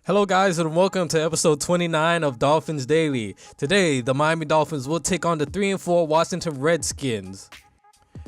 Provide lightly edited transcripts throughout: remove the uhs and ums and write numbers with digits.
Hello guys, and welcome to episode 29 of Dolphins Daily. Today, the Miami Dolphins will take on the 3-4 Washington Redskins.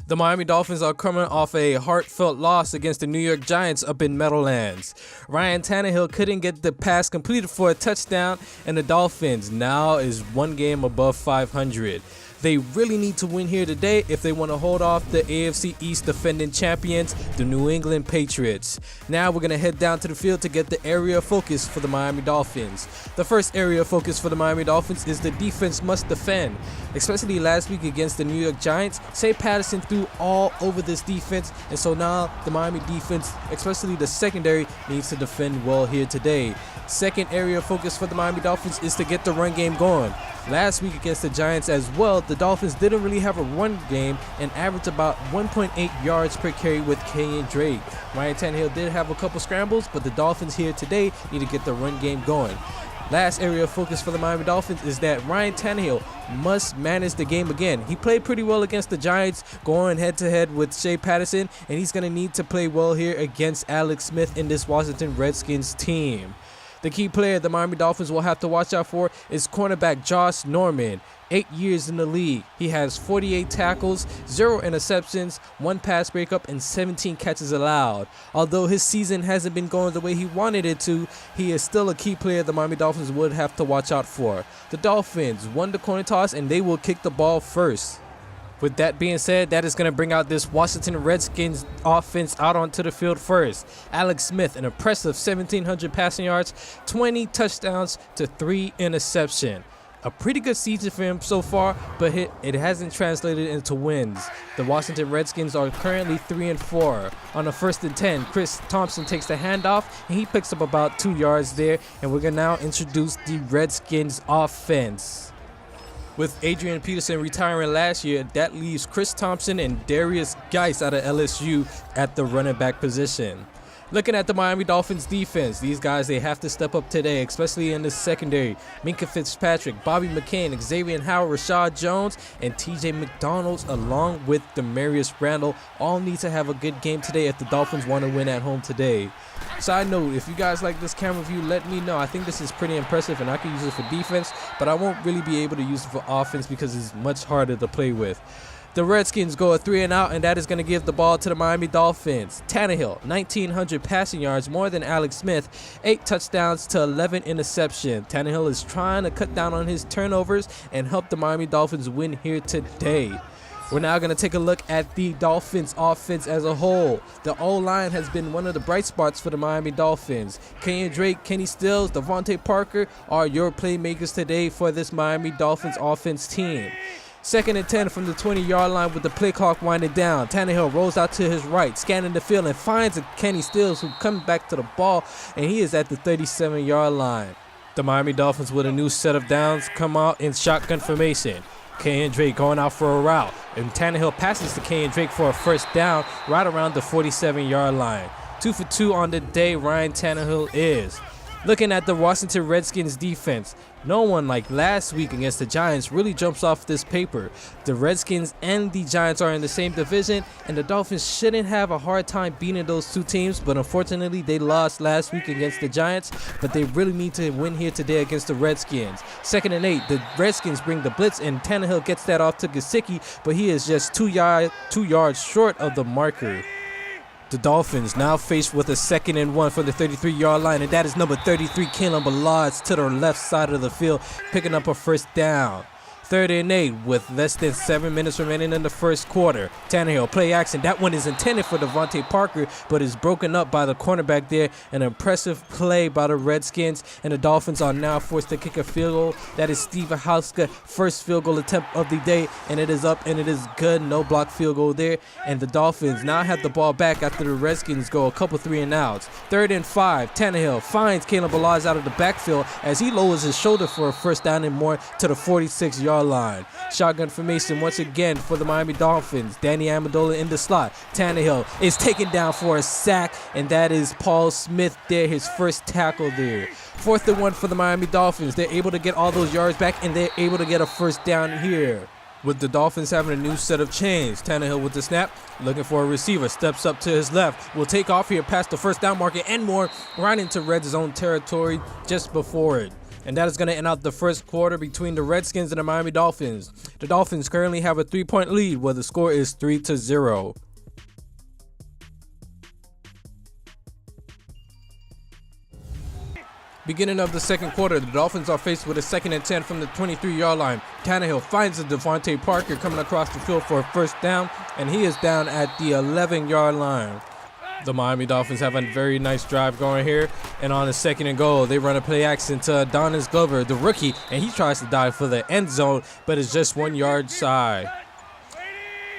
The Miami Dolphins are coming off a heartfelt loss against the New York Giants up in Meadowlands. Ryan Tannehill couldn't get the pass completed for a touchdown, and the Dolphins now is one game above 500. They really need to win here today if they want to hold off the AFC East defending champions, the New England Patriots. Now we're going to head down to the field to get the area of focus for the Miami Dolphins. The first area of focus for the Miami Dolphins is the defense must defend. Especially last week against the New York Giants, Shea Patterson threw all over this defense, and so now the Miami defense, especially the secondary, needs to defend well here today. Second area of focus for the Miami Dolphins is to get the run game going. Last week against the Giants as well, the Dolphins didn't really have a run game and averaged about 1.8 yards per carry with Kenyon Drake. Ryan Tannehill did have a couple scrambles, but the Dolphins here today need to get the run game going. Last area of focus for the Miami Dolphins is that Ryan Tannehill must manage the game again. He played pretty well against the Giants, going head-to-head with Shea Patterson, and he's going to need to play well here against Alex Smith in this Washington Redskins team. The key player the Miami Dolphins will have to watch out for is cornerback Josh Norman. 8 years in the league. He has 48 tackles, 0 interceptions, 1 pass breakup, and 17 catches allowed. Although his season hasn't been going the way he wanted it to, he is still a key player the Miami Dolphins would have to watch out for. The Dolphins won the coin toss and they will kick the ball first. With that being said, that is going to bring out this Washington Redskins offense out onto the field first. Alex Smith, an impressive 1,700 passing yards, 20 touchdowns to 3 interceptions. A pretty good season for him so far, but it hasn't translated into wins. The Washington Redskins are currently 3-4. On a 1st and 10, Chris Thompson takes the handoff, and he picks up about 2 yards there, and we're going to now introduce the Redskins offense. With Adrian Peterson retiring last year, that leaves Chris Thompson and Darius Geis out of LSU at the running back position. Looking at the Miami Dolphins defense, these guys, they have to step up today, especially in the secondary. Minkah Fitzpatrick, Bobby McCain, Xavier Howard, Rashad Jones, and TJ McDonald, along with Demarius Randall, all need to have a good game today if the Dolphins want to win at home today. Side note, if you guys like this camera view, let me know. I think this is pretty impressive, and I can use it for defense, but I won't really be able to use it for offense because it's much harder to play with. The Redskins go a 3-and-out, and that is going to give the ball to the Miami Dolphins. Tannehill, 1,900 passing yards, more than Alex Smith, 8 touchdowns to 11 interceptions. Tannehill is trying to cut down on his turnovers and help the Miami Dolphins win here today. We're now going to take a look at the Dolphins offense as a whole. The O-line has been one of the bright spots for the Miami Dolphins. Kenyon Drake, Kenny Stills, Devontae Parker are your playmakers today for this Miami Dolphins offense team. 2nd and 10 from the 20-yard line with the play clock winding down. Tannehill rolls out to his right, scanning the field, and finds a Kenny Stills who comes back to the ball, and he is at the 37-yard line. The Miami Dolphins, with a new set of downs, come out in shotgun formation. Kenyon Drake going out for a route, and Tannehill passes to Kenyon Drake for a first down right around the 47-yard line. 2 for 2 on the day, Ryan Tannehill is. Looking at the Washington Redskins defense, no one like last week against the Giants really jumps off this paper. The Redskins and the Giants are in the same division, and the Dolphins shouldn't have a hard time beating those two teams, but unfortunately they lost last week against the Giants, but they really need to win here today against the Redskins. 2nd and 8, the Redskins bring the blitz, and Tannehill gets that off to Gesicki, but he is just 2 yards short of the marker. The Dolphins now faced with a 2nd and 1 from the 33-yard line, and that is number 33, Kalen Ballard, to the left side of the field, picking up a first down. 3rd and 8 with less than 7 minutes remaining in the first quarter. Tannehill, play action. That one is intended for Devontae Parker, but is broken up by the cornerback there. An impressive play by the Redskins, and the Dolphins are now forced to kick a field goal. That is Steve Hauska, first field goal attempt of the day, and it is up, and it is good. No block field goal there, and the Dolphins now have the ball back after the Redskins go a couple 3-and-outs. 3rd and 5, Tannehill finds Kalen Ballard out of the backfield as he lowers his shoulder for a first down and more to the 46-yard line. Shotgun formation once again for the Miami Dolphins. Danny Amendola in the slot. Tannehill is taken down for a sack, and that is Paul Smith there, his first tackle there. 4th and 1 for the Miami Dolphins. They're able to get all those yards back, and they're able to get a first down here. With the Dolphins having a new set of chains, Tannehill with the snap, looking for a receiver, steps up to his left, will take off here past the first down marker and more, right into red zone territory just before it. And that is going to end out the first quarter between the Redskins and the Miami Dolphins. The Dolphins currently have a 3-point lead where the score is 3-0. Beginning of the second quarter, the Dolphins are faced with a 2nd and 10 from the 23-yard line. Tannehill finds Devontae Parker coming across the field for a first down, and he is down at the 11-yard line. The Miami Dolphins have a very nice drive going here, and on the 2nd and goal, they run a play action to Adonis Glover, the rookie, and he tries to dive for the end zone, but it's just 1 yard shy.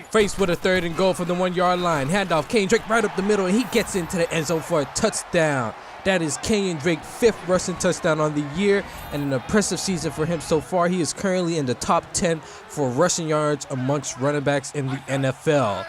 Faced with a 3rd and goal from the 1-yard line, handoff Kenyon Drake right up the middle, and he gets into the end zone for a touchdown. That is Kenyon Drake's 5th rushing touchdown on the year, and an impressive season for him so far. He is currently in the top 10 for rushing yards amongst running backs in the NFL.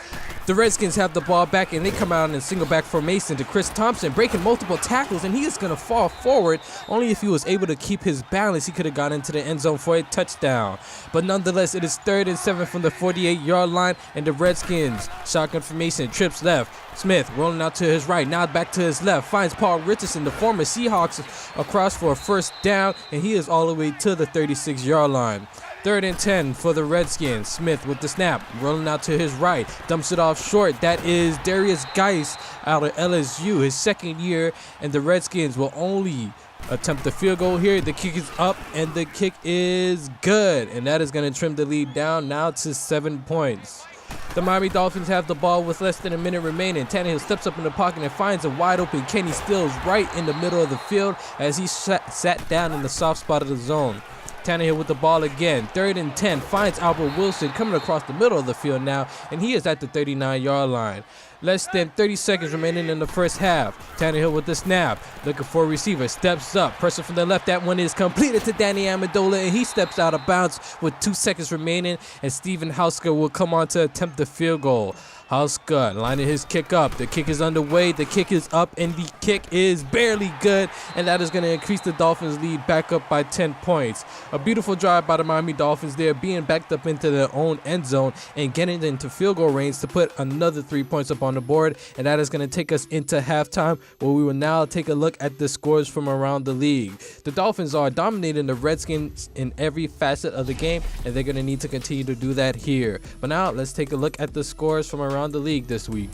The Redskins have the ball back, and they come out in a single back formation to Chris Thompson, breaking multiple tackles, and he is going to fall forward. Only if he was able to keep his balance, he could have gotten into the end zone for a touchdown. But nonetheless, it is 3rd and 7 from the 48-yard line, and the Redskins, shotgun formation, trips left. Smith rolling out to his right, now back to his left, finds Paul Richardson, the former Seahawks, across for a first down, and he is all the way to the 36-yard line. 3rd and 10 for the Redskins. Smith with the snap, rolling out to his right, dumps it off short. That is Darius Geis out of LSU, his 2nd year, and the Redskins will only attempt the field goal here. The kick is up, and the kick is good, and that is going to trim the lead down now to 7 points. The Miami Dolphins have the ball with less than a minute remaining. Tannehill steps up in the pocket and finds a wide open Kenny Stills right in the middle of the field as he sat down in the soft spot of the zone. Tannehill with the ball again. 3rd and 10 finds Albert Wilson coming across the middle of the field now, and he is at the 39-yard line. Less than 30 seconds remaining in the first half. Tannehill with the snap, looking for a receiver, steps up, pressure from the left. That one is completed to Danny Amendola, and he steps out of bounds with 2 seconds remaining, and Steven Hauska will come on to attempt the field goal. Hauska lining his kick up. The kick is underway. The kick is up, and the kick is barely good, and that is going to increase the Dolphins' lead back up by 10 points. A beautiful drive by the Miami Dolphins there, being backed up into their own end zone and getting into field goal range to put another 3 points up on the board, and that is going to take us into halftime, where we will now take a look at the scores from around the league. The Dolphins are dominating the Redskins in every facet of the game, and they're going to need to continue to do that here. But now let's take a look at the scores from around the league this week.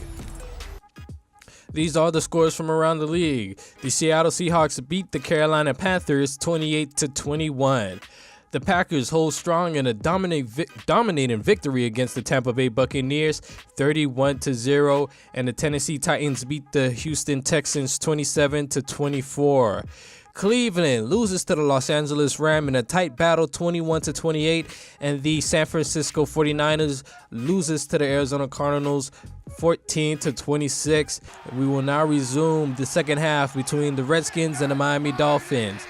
These are the scores from around the league. The Seattle Seahawks beat the Carolina Panthers 28-21. The Packers hold strong in a dominating victory against the Tampa Bay Buccaneers 31-0, and the Tennessee Titans beat the Houston Texans 27-24. Cleveland loses to the Los Angeles Rams in a tight battle 21-28, and the San Francisco 49ers loses to the Arizona Cardinals 14-26. We will now resume the second half between the Redskins and the Miami Dolphins.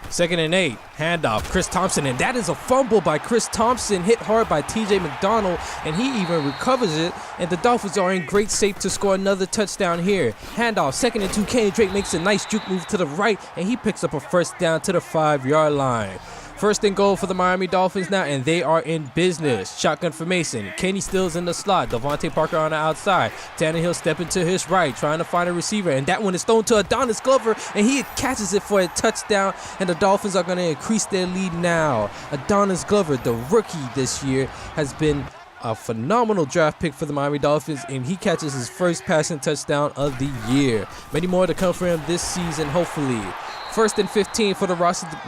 2nd and 8, handoff, Chris Thompson, and that is a fumble by Chris Thompson, hit hard by TJ McDonald, and he even recovers it, and the Dolphins are in great shape to score another touchdown here. Handoff, 2nd and 2, Kenny Drake makes a nice juke move to the right, and he picks up a first down to the 5-yard line. 1st and goal for the Miami Dolphins now, and they are in business. Shotgun formation. Kenny Stills in the slot. Devontae Parker on the outside. Tannehill stepping to his right, trying to find a receiver, and that one is thrown to Adonis Glover, and he catches it for a touchdown, and the Dolphins are going to increase their lead now. Adonis Glover, the rookie this year, has been a phenomenal draft pick for the Miami Dolphins, and he catches his first passing touchdown of the year. Many more to come for him this season, hopefully. 1st and 15 for the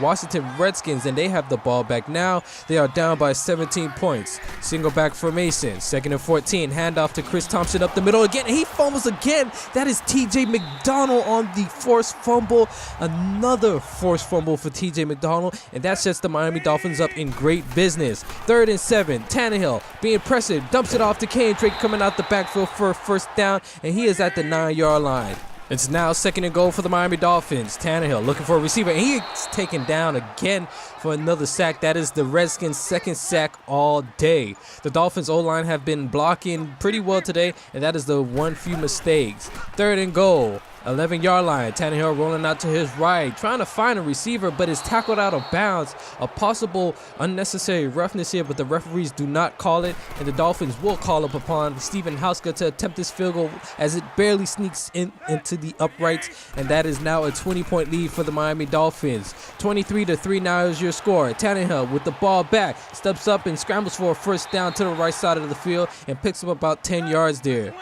Washington Redskins, and they have the ball back now. They are down by 17 points. Single back formation. 2nd and 14. Handoff to Chris Thompson up the middle again. And he fumbles again. That is TJ McDonald on the forced fumble. Another forced fumble for TJ McDonald, and that sets the Miami Dolphins up in great business. 3rd and 7. Tannehill being pressed, dumps it off to Kenny Drake coming out the backfield for a first down, and he is at the 9-yard line. It's now 2nd and goal for the Miami Dolphins. Tannehill looking for a receiver, and he's taken down again for another sack. That is the Redskins' 2nd sack all day. The Dolphins' O-line have been blocking pretty well today, and that is the few mistakes. 3rd and goal. 11-yard line. Tannehill rolling out to his right, trying to find a receiver, but is tackled out of bounds. A possible unnecessary roughness here, but the referees do not call it, and the Dolphins will call up upon Steven Hauska to attempt this field goal as it barely sneaks into the uprights, and that is now a 20-point lead for the Miami Dolphins. 23-3 now is your score. Tannehill with the ball back, steps up and scrambles for a first down to the right side of the field and picks up about 10 yards there.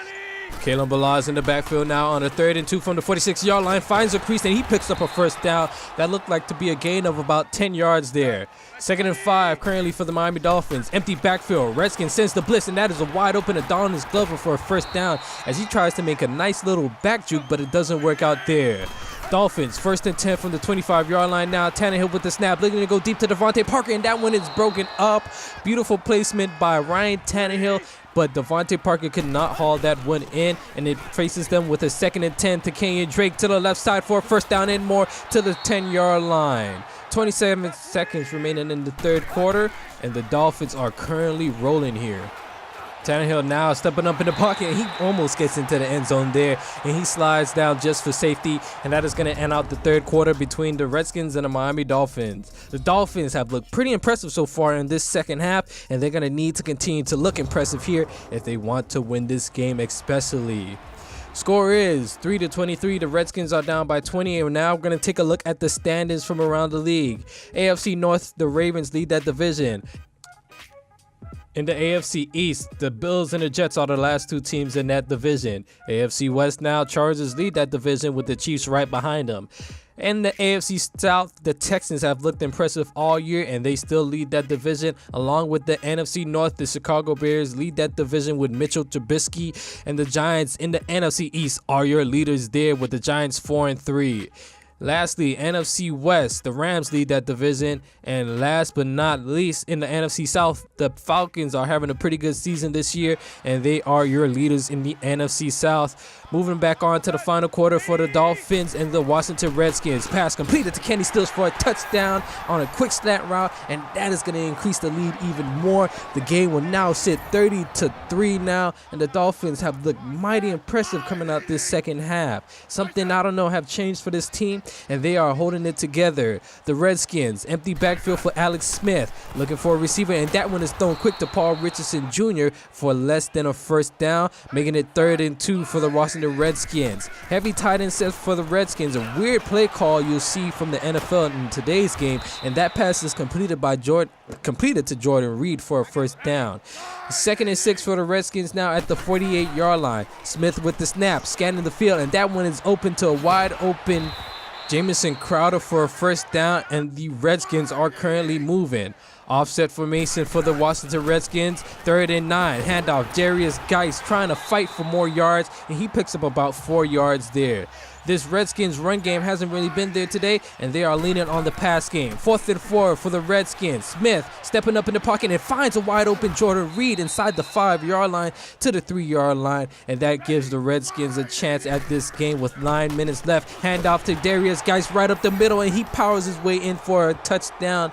Kalen Ballage in the backfield now on a 3rd and 2 from the 46-yard line, finds a crease, and he picks up a first down. That looked like to be a gain of about 10 yards there. 2nd and 5 currently for the Miami Dolphins. Empty backfield. Redskins sends the blitz, and that is a wide open Adonis Glover for a first down as he tries to make a nice little back juke, but it doesn't work out there. Dolphins, 1st and 10 from the 25-yard line now. Tannehill with the snap, looking to go deep to Devontae Parker, and that one is broken up. Beautiful placement by Ryan Tannehill, but Devontae Parker could not haul that one in, and it faces them with a 2nd and 10 to Kenyon Drake to the left side for a first down and more to the 10-yard line. 27 seconds remaining in the 3rd quarter, and the Dolphins are currently rolling here. Tannehill now stepping up in the pocket, and he almost gets into the end zone there, and he slides down just for safety, and that is going to end out the 3rd quarter between the Redskins and the Miami Dolphins. The Dolphins have looked pretty impressive so far in this 2nd half, and they're going to need to continue to look impressive here if they want to win this game especially. Score is 3-23. The Redskins are down by 20, and we're now going to take a look at the standings from around the league. AFC North, the Ravens lead that division. In the AFC East, the Bills and the Jets are the last 2 teams in that division. AFC West now, Chargers lead that division with the Chiefs right behind them. In the AFC South, the Texans have looked impressive all year, and they still lead that division. Along with the NFC North, the Chicago Bears lead that division with Mitchell Trubisky, and the Giants in the NFC East are your leaders there with the Giants 4-3. Lastly, NFC West, the Rams lead that division. And last but not least, in the NFC South, the Falcons are having a pretty good season this year, and they are your leaders in the NFC South. Moving back on to the final quarter for the Dolphins and the Washington Redskins. Pass completed to Kenny Stills for a touchdown on a quick slant route, and that is going to increase the lead even more. The game will now sit 30-3 now, and the Dolphins have looked mighty impressive coming out this 2nd half. Something, I don't know, have changed for this team, and they are holding it together. The Redskins, empty backfield for Alex Smith, looking for a receiver, and that one is thrown quick to Paul Richardson Jr. for less than a first down, making it 3rd and 2 for the Washington Redskins. Heavy tight end set for the Redskins, a weird play call you'll see from the NFL in today's game, and that pass is completed to Jordan Reed for a first down. 2nd and 6 for the Redskins now at the 48-yard line. Smith with the snap, scanning the field, and that one is open to a wide open Jamison Crowder for a first down, and the Redskins are currently moving. Offset formation for the Washington Redskins. 3rd and 9. Handoff. Darius Geis trying to fight for more yards, and he picks up about 4 yards there. This Redskins run game hasn't really been there today, and they are leaning on the pass game. 4th and 4 for the Redskins. Smith stepping up in the pocket and finds a wide open Jordan Reed inside the 5-yard line to the 3-yard line, and that gives the Redskins a chance at this game with 9 minutes left. Handoff to Darius Geis right up the middle, and he powers his way in for a touchdown,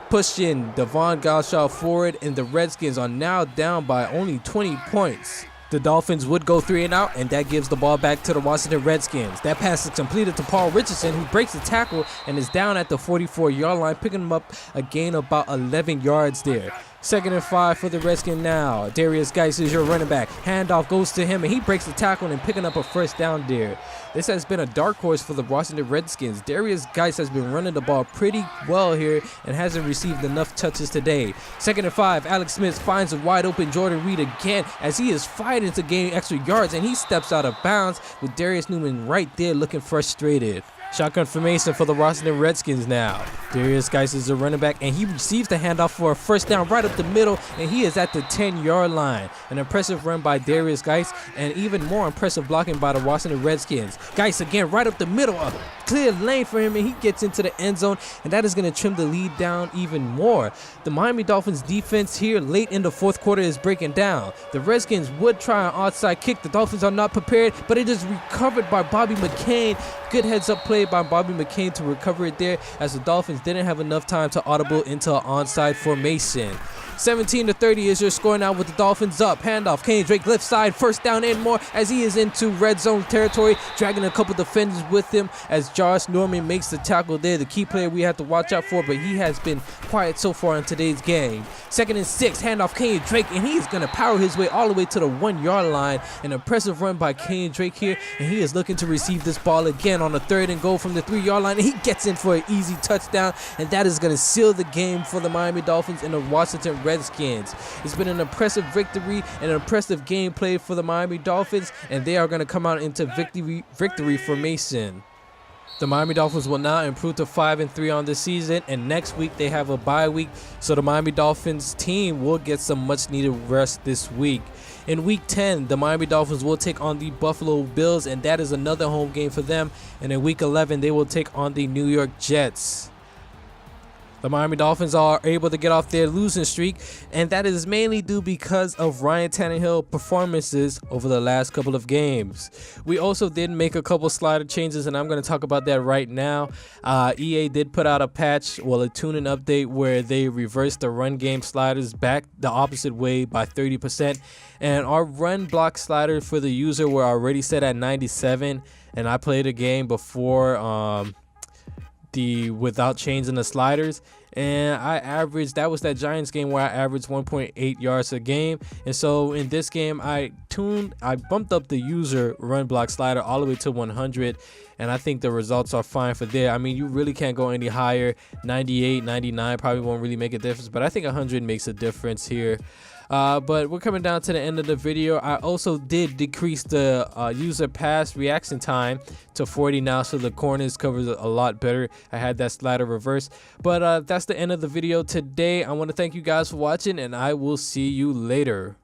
pushing Devon Gottschall forward, and the Redskins are now down by only 20 points. The Dolphins would go 3 and out, and that gives the ball back to the Washington Redskins. That pass is completed to Paul Richardson, who breaks the tackle and is down at the 44-yard line, picking him up a gain of about 11 yards there. 2nd and 5 for the Redskins now. Darius Geis is your running back. Handoff goes to him, and he breaks the tackle and picking up a first down there. This has been a dark horse for the Washington Redskins. Darius Geis has been running the ball pretty well here and hasn't received enough touches today. 2nd and 5, Alex Smith finds a wide open Jordan Reed again as he is fighting to gain extra yards, and he steps out of bounds with Darius Newman right there looking frustrated. Shotgun formation for the Washington Redskins now. Darius Geis is the running back, and he receives the handoff for a first down right up the middle, and he is at the 10-yard line. An impressive run by Darius Geis, and even more impressive blocking by the Washington Redskins. Geis again right up the middle, a clear lane for him, and he gets into the end zone, and that is going to trim the lead down even more. The Miami Dolphins defense here late in the 4th quarter is breaking down. The Redskins would try an onside kick. The Dolphins are not prepared, but it is recovered by Bobby McCain. Good heads-up play play by Bobby McCain to recover it there, as the Dolphins didn't have enough time to audible into an onside formation. 17-30 is your score now with the Dolphins up. Handoff, Kenny Drake left side, first down and more as he is into red zone territory, dragging a couple defenders with him as Josh Norman makes the tackle there. The key player we have to watch out for, but he has been quiet so far in today's game. 2nd and 6, handoff Kenny Drake, and he is going to power his way all the way to the 1-yard line. An impressive run by Kenny Drake here, and he is looking to receive this ball again on a 3rd and goal from the 3-yard line, and he gets in for an easy touchdown, and that is going to seal the game for the Miami Dolphins and the Washington Redskins. It's been an impressive victory and an impressive gameplay for the Miami Dolphins, and they are going to come out into victory formation. The Miami Dolphins will now improve to 5-3 on this season, and next week they have a bye week, so the Miami Dolphins team will get some much needed rest this week. In week 10, the Miami Dolphins will take on the Buffalo Bills, and that is another home game for them. And in week 11, they will take on the New York Jets. The Miami Dolphins are able to get off their losing streak, and that is mainly due because of Ryan Tannehill performances over the last couple of games. We also did make a couple slider changes, and I'm going to talk about that right now. EA did put out a patch, a tuning update, where they reversed the run game sliders back the opposite way by 30%, and our run block sliders for the user were already set at 97, and I played a game before without changing the sliders, and that was that Giants game where I averaged 1.8 yards a game. And so in this game I bumped up the user run block slider all the way to 100, and I think the results are fine for there. I mean, you really can't go any higher. 98, 99 probably won't really make a difference, but I think 100 makes a difference here. But we're coming down to the end of the video. I also did decrease the user pass reaction time to 40 now, so the corners covers a lot better. I had that slider reversed. But that's the end of the video today. I want to thank you guys for watching, and I will see you later.